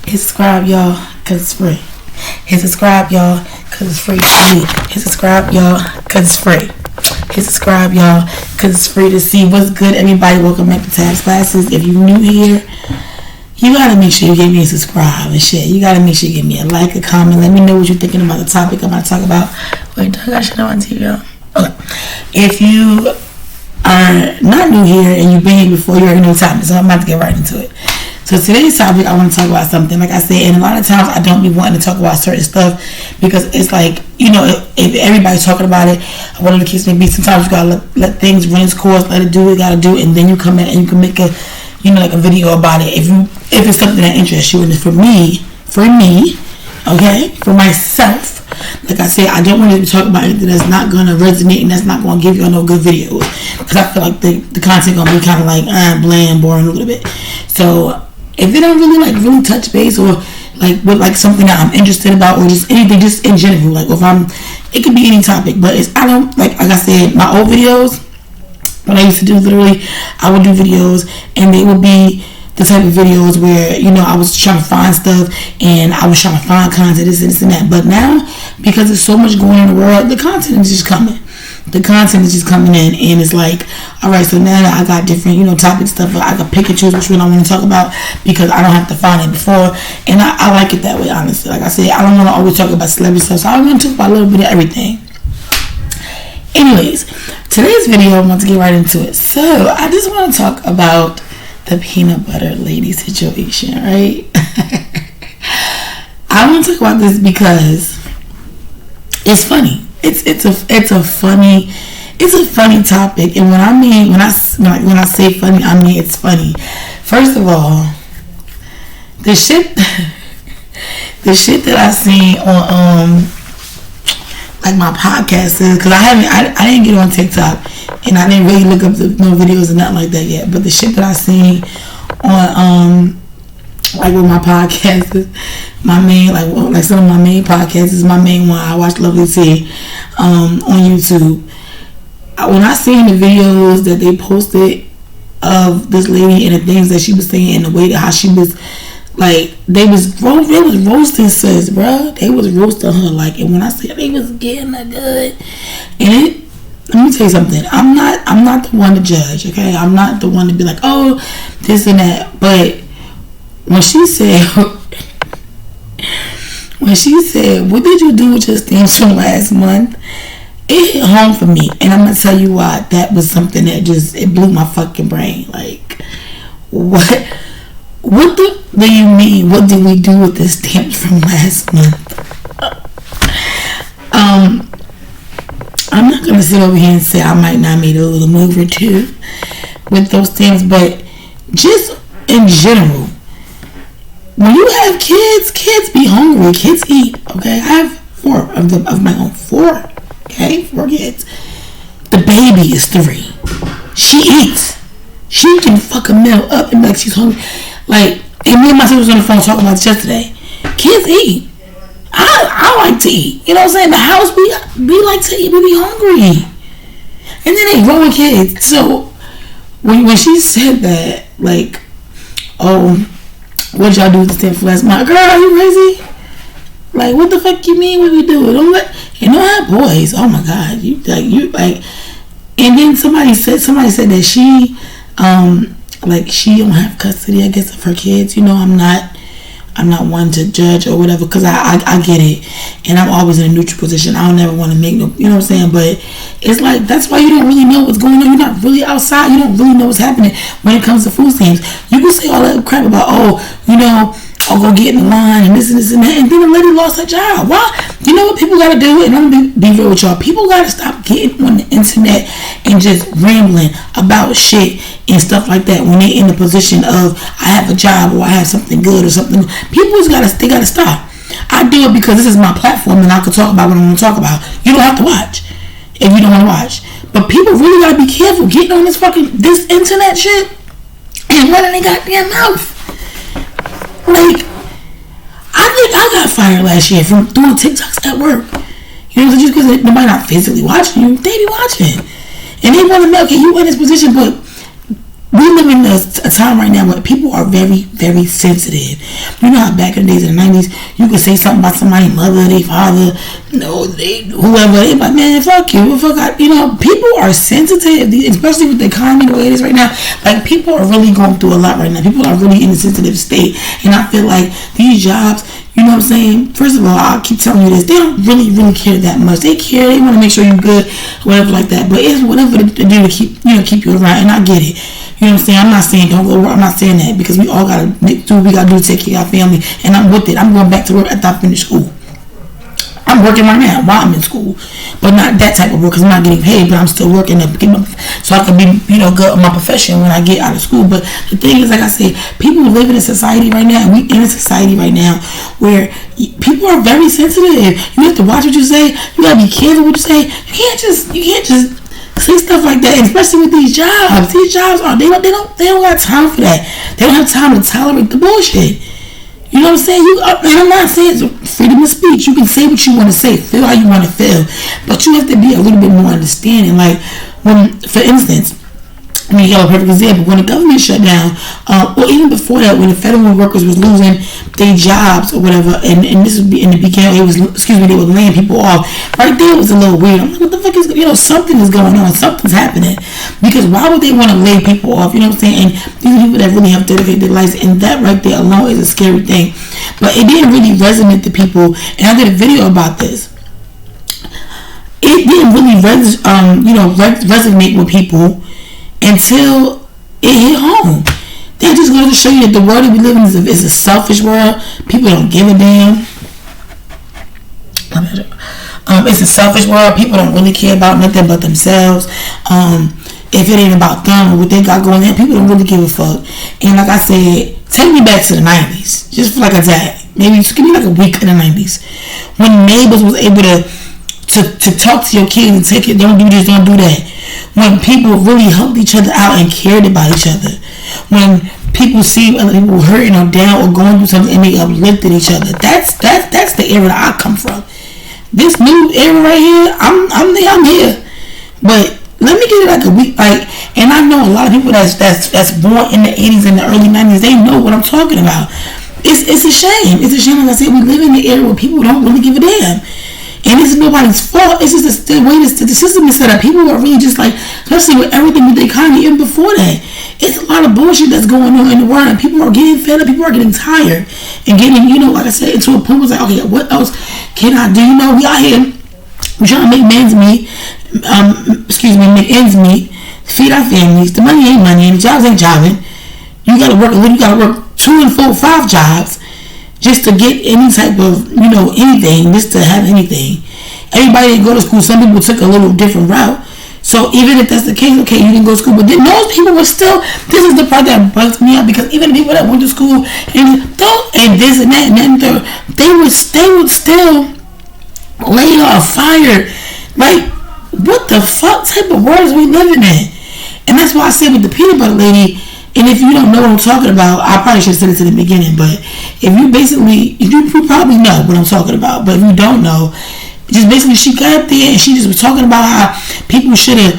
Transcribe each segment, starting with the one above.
Hit subscribe, y'all, because it's free. Hit subscribe, y'all, because it's free to see. Hit subscribe, y'all, because it's free. Hit subscribe, y'all, because it's free to see. What's good, everybody? Welcome back to Tabs Classes. If you're new here, you gotta make sure you give me a subscribe and shit. You gotta make sure you give me a like, a comment. Let me know what you're thinking about the topic I'm about to talk about. Wait, I got shit on TV, y'all. Okay. If you are not new here and you've been here before, you already know the topic, so I'm about to get right into it. So today's topic, I want to talk about something, like I said, and a lot of times I don't be wanting to talk about certain stuff because it's like, you know, if everybody's talking about it, whatever the case may be, sometimes you gotta let things run its course, let it do what it gotta do, and then you come in and you can make a, you know, like a video about it if it's something that interests you. And for me, okay, for myself, like I said, I don't want to talk about anything that's not gonna resonate and that's not gonna give you no good videos, because I feel like the content gonna be kind of like bland, boring a little bit. So if it don't really touch base or like with like something that I'm interested about or just anything just in general, like if it could be any topic, but I don't like I said, my old videos, what I used to do, literally I would do videos and they would be the type of videos where, you know, I was trying to find stuff and I was trying to find content, this and that. But now, because there's so much going on in the world, the content is just coming. The content is just coming in, and it's like, all right, so now I got different, you know, topic stuff. I can pick and choose which one I want to talk about because I don't have to find it before, and I like it that way, honestly. Like I said, I don't want to always talk about celebrity stuff, so I want to talk about a little bit of everything. Anyways, today's video, I'm about to get right into it. So I just want to talk about the peanut butter lady situation, right? I want to talk about this because it's funny. It's a funny topic, and when I say funny, I mean it's funny. First of all, the shit that I seen on like my podcast, because I didn't get on TikTok and I didn't really look up no videos and nothing like that yet. But the shit that I seen on like with my podcast is my main, like some of my main podcasts is my main one. I watch Lovely T on YouTube. When I seen the videos that they posted of this lady and the things that she was saying and the way that how she was like, they was roasting sis, bro. They was roasting her, like, and when I say they was getting her good, and let me tell you something. I'm not the one to judge, okay? I'm not the one to be like, oh, this and that. But when she said, what did you do with your stamps from last month? It hit home for me, and I'm gonna tell you why. That was something that it blew my fucking brain. Like, what do you mean? What did we do with the stamps from last month? I'm not gonna sit over here and say I might not made a little move or two with those stamps, but just in general, when you have kids be hungry. Kids eat, okay? I have 4 of my own. 4, okay? 4 kids. The baby is 3. She eats. She can fuck a meal up and like she's hungry. Like, and me and my sister was on the phone talking about this yesterday. Kids eat. I like to eat. You know what I'm saying? The house, we like to eat. We be hungry. And then they growing kids. So, when she said that, like, oh, what y'all do with the stamp for last month? Girl, are you crazy? Like, what the fuck you mean what we do? Don't have boys. Oh my God. You like, and then somebody said that she, like, she don't have custody, I guess, of her kids. You know, I'm not one to judge or whatever, because I get it, and I'm always in a neutral position. I don't ever want to make no, you know what I'm saying, but it's like, that's why you don't really know what's going on. You're not really outside. You don't really know what's happening when it comes to food stamps. You can say all that crap about, oh, you know, I'll go get in the line and this and that, and then the lady lost her job. Why? You know what people gotta do? And I'm gonna be real with y'all. People gotta stop getting on the internet and just rambling about shit and stuff like that when they're in the position of, I have a job or I have something good or something. People gotta stop. I do it because this is my platform and I can talk about what I want to talk about. You don't have to watch if you don't want to watch. But people really gotta be careful getting on this internet shit and running their goddamn mouth. Like, I think I got fired last year from doing TikToks at work. You know, just because nobody not physically watching you, they be watching. And they want to know, okay, you in this position, but we live in a time right now where people are very, very sensitive. You know how back in the days in the 90s, you could say something about somebody's mother, their father, whoever. They're like, man, fuck you. People are sensitive, especially with the economy the way it is right now. Like, people are really going through a lot right now. People are really in a sensitive state. And I feel like these jobs, you know what I'm saying? First of all, I'll keep telling you this. They don't really, really care that much. They care. They want to make sure you're good, whatever like that. But it's whatever to do to keep you around. And I get it. You know what I'm saying? I'm not saying don't go to work. I'm not saying that, because we all got to do what we got to do to take care of our family. And I'm with it. I'm going back to work after I finish school. I'm working right now while I'm in school, but not that type of work, because I'm not getting paid, but I'm still working so I can be, good at my profession when I get out of school. But the thing is, like I said, people live in a society right now, and we in a society right now where people are very sensitive. You have to watch what you say. You gotta be careful what you say. You can't just say stuff like that, and especially with these jobs. These jobs they don't got time for that. They don't have time to tolerate the bullshit. You know what I'm saying? And I'm not saying it's freedom of speech. You can say what you want to say, feel how you want to feel, but you have to be a little bit more understanding. Like, when, for instance, I mean, a perfect example, when the government shut down, or even before that, when the federal workers was losing their jobs or whatever, and this would be in the beginning, they were laying people off. Right there, it was a little weird. I'm like, what the fuck is, something is going on, something's happening, because why would they want to lay people off? You know what I'm saying? And these are people that really have dedicated their lives, and that right there alone is a scary thing. But it didn't really resonate to people, and I did a video about this. It didn't really resonate with people until it hit home. They just go to show you that the world that we live in is a selfish world. People don't give a damn. It's a selfish world. People don't really care about nothing but themselves. If it ain't about them or what they got going on, people don't really give a fuck. And like I said, take me back to the 90s. Just for like a day. Maybe just give me like a week in the 90s. When neighbors was able to talk to your kids and take it, don't do this, don't do that. When people really helped each other out and cared about each other. When people see other people hurting or down or going through something and they uplifted each other. That's the era that I come from. This new era right here, I'm here. But let me give it like a week, and I know a lot of people that's born in the 80s and the early 90s, they know what I'm talking about. It's a shame. It's a shame, like I said, we live in the era where people don't really give a damn. And this is nobody's fault. It's just the way the system is set up. People are really just like, especially with everything with the economy, even before that. It's a lot of bullshit that's going on in the world, and people are getting fed up. People are getting tired and getting, like I said, into a point where it's like, okay, what else can I do? We out here, we're trying to make ends meet, feed our families. The money ain't money, and the jobs ain't jobbing. You gotta work 2 and 4, 5 jobs just to get any type of, anything, just to have anything. Everybody didn't go to school. Some people took a little different route. So even if that's the case, okay, you didn't go to school, but then those people were still, this is the part that bugs me out, because even the people that went to school and this and that and that and third, they would still laid off, fired. Like, what the fuck type of world is we living in? And that's why I said with the peanut butter lady, and if you don't know what I'm talking about, I probably should have said it to the beginning, but if you probably know what I'm talking about, but if you don't know, just basically she got up there and she just was talking about how people basically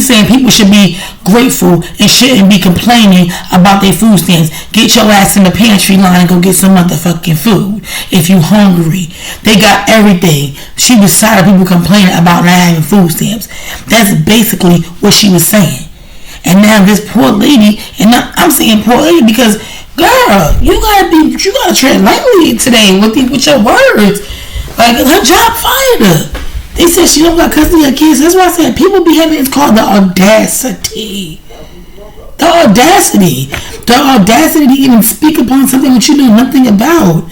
saying people should be grateful and shouldn't be complaining about their food stamps. Get your ass in the pantry line and go get some motherfucking food if you hungry. They got everything. She was tired of people complaining about not having food stamps. That's basically what she was saying. And now this poor lady, and I'm saying poor lady because, girl, you gotta tread lightly today with your words. Like, her job fired her. They said she don't got custody of kids. That's why I said people be having, it's called the audacity. The audacity to even speak upon something that you know nothing about.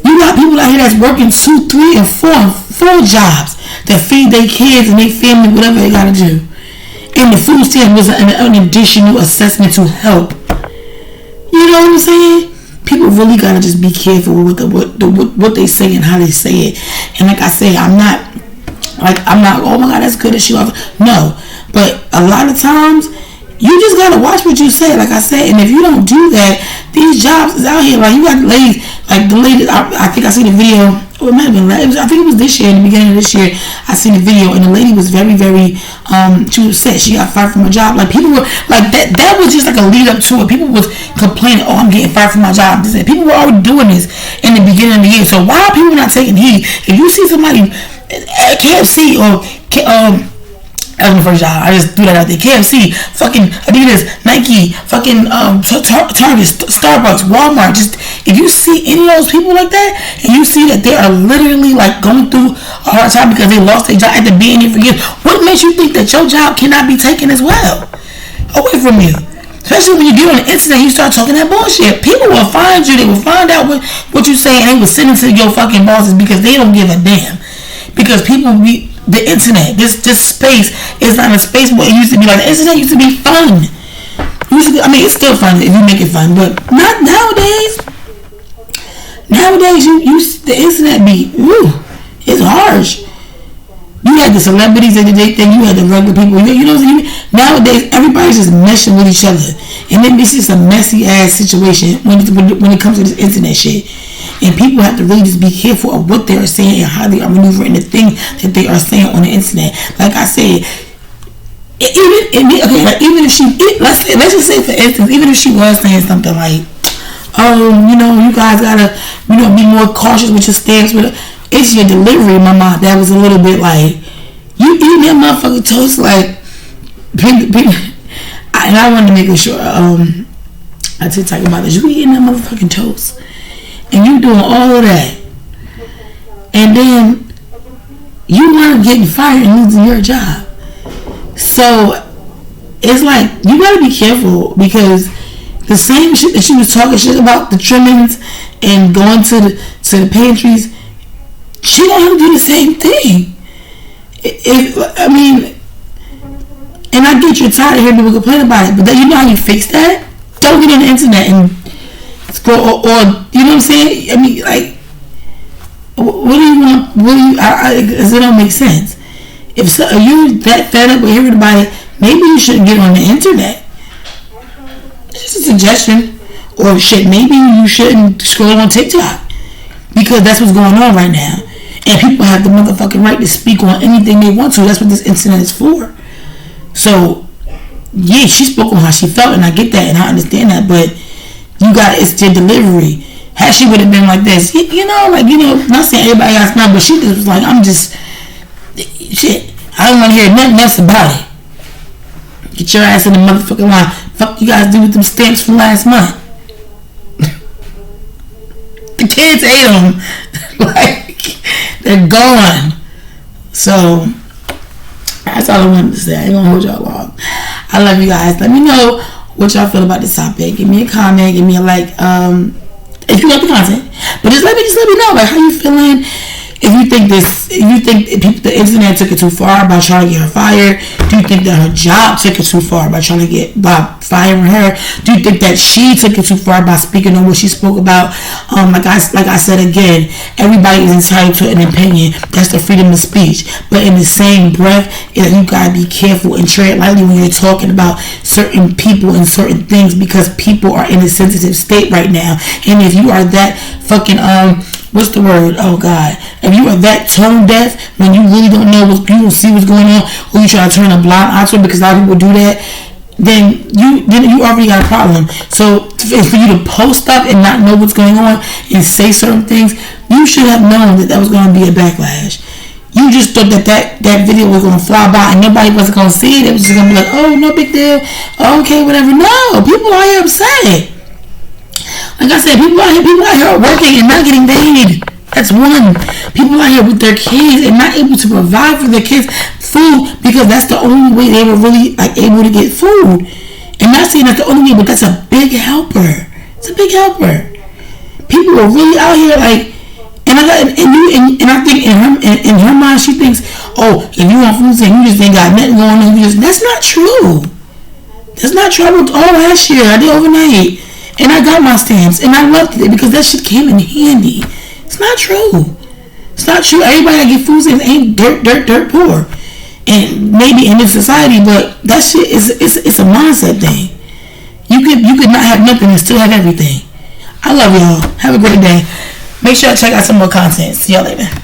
You got people out here that's working 2, 3, and 4 jobs to feed their kids and their family, whatever they gotta do. And the food stamp was an additional assessment to help. You know what I'm saying? People really gotta just be careful with what they say and how they say it. And like I say, I'm not, oh my God, that's good that she off. No, but a lot of times you just gotta watch what you say. Like I said, and if you don't do that, these these jobs is out here. Like, you got ladies, like the lady, I think I seen a video, or it might have been, I think it was this year, in the beginning of this year, I seen a video, and the lady was very, very, she was upset. She got fired from her job. Like, people were, like, that was just like a lead up to it. People was complaining, oh, I'm getting fired from my job. People were already doing this in the beginning of the year. So why are people not taking heed? If you see somebody at KFC or, that was my first job. I just threw that out there. KFC, fucking Adidas, Nike, fucking Target, Starbucks, Walmart. Just, if you see any of those people like that, and you see that they are literally like going through a hard time because they lost their job at the beginning for years, what makes you think that your job cannot be taken as well away from you? Especially when you get on the internet, you start talking that bullshit. People will find you. They will find out what you say, and they will send it to your fucking bosses because they don't give a damn. Because people be. The internet, this space is not a space where it used to be. Like, the internet used to be fun. It's still fun if you make it fun, but not nowadays. Nowadays, you the internet be, it's harsh. You had the celebrities that they think, you had the regular people. You know what I mean? Nowadays, everybody's just meshing with each other, and then it's just a messy ass situation when it comes to this internet shit. And people have to really just be careful of what they are saying and how they are maneuvering the things that they are saying on the internet. Like I said, even if she, let's just say for instance, even if she was saying something like, oh, you guys gotta, be more cautious with your stance. It's your delivery, mama. That was a little bit like, you eating that motherfucking toast like, and I wanted to make sure, I did talk about this. You eating that motherfucking toast. And you doing all of that, and then you want to get fired and losing your job. So it's like, you gotta be careful, because the same shit that she was talking shit about, the trimmings and going to the pantries, she don't have to do the same thing. And I get you're tired of hearing people complain about it, but then you know how you fix that? Don't get on the internet and scroll, or you know what I'm saying? I mean, like, what do you want? Because it don't make sense. If you that fed up with hearing about it, maybe you shouldn't get on the internet. It's just a suggestion. Or shit, maybe you shouldn't scroll on TikTok, because that's what's going on right now. And people have the motherfucking right to speak on anything they want to. That's what this internet is for. So, yeah, she spoke on how she felt, and I get that, and I understand that, but it's their delivery. Had she would have been like this, not saying everybody else not, but she just was like, shit, I don't want to hear nothing else about it. Get your ass in the motherfucking line. Fuck you guys do with them stamps from last month. The kids ate them. Like, they're gone. So, that's all I wanted to say. I ain't gonna hold y'all long. I love you guys. Let me know what y'all feel about this topic. Give me a comment. Give me a like. If you like the content, but just let me know, like, how you feeling. If you think the internet took it too far by trying to get her fired, do you think that her job took it too far by firing her? Do you think that she took it too far by speaking on what she spoke about? Like I said again, everybody is entitled to an opinion. That's the freedom of speech. But in the same breath, you gotta be careful and tread lightly when you're talking about certain people and certain things, because people are in a sensitive state right now. And if you are that fucking what's the word? Oh God! If you are that tone deaf, when you really don't know you don't see what's going on, or you try to turn a blind eye to it, because a lot of people do that, then you already got a problem. So for you to post stuff and not know what's going on and say certain things, you should have known that was going to be a backlash. You just thought that video was going to fly by and nobody wasn't going to see it. It was just going to be like, oh, no big deal. Okay, whatever. No, people are here upset. Like I said, people out here are working and not getting paid. That's one. People out here with their kids and not able to provide for their kids food, because that's the only way they were really able to get food. And not saying that's the only way, but that's a big helper. It's a big helper. People are really out here and I think in her mind she thinks, oh, if you want food, you just ain't got nothing going on. That's not true. That's not true. I worked all last year. I did overnight. And I got my stamps, and I loved it because that shit came in handy. It's not true. It's not true. Everybody that get food stamps ain't dirt poor. And maybe in this society, but that shit it's a mindset thing. You could not have nothing and still have everything. I love y'all. Have a great day. Make sure to check out some more content. See y'all later.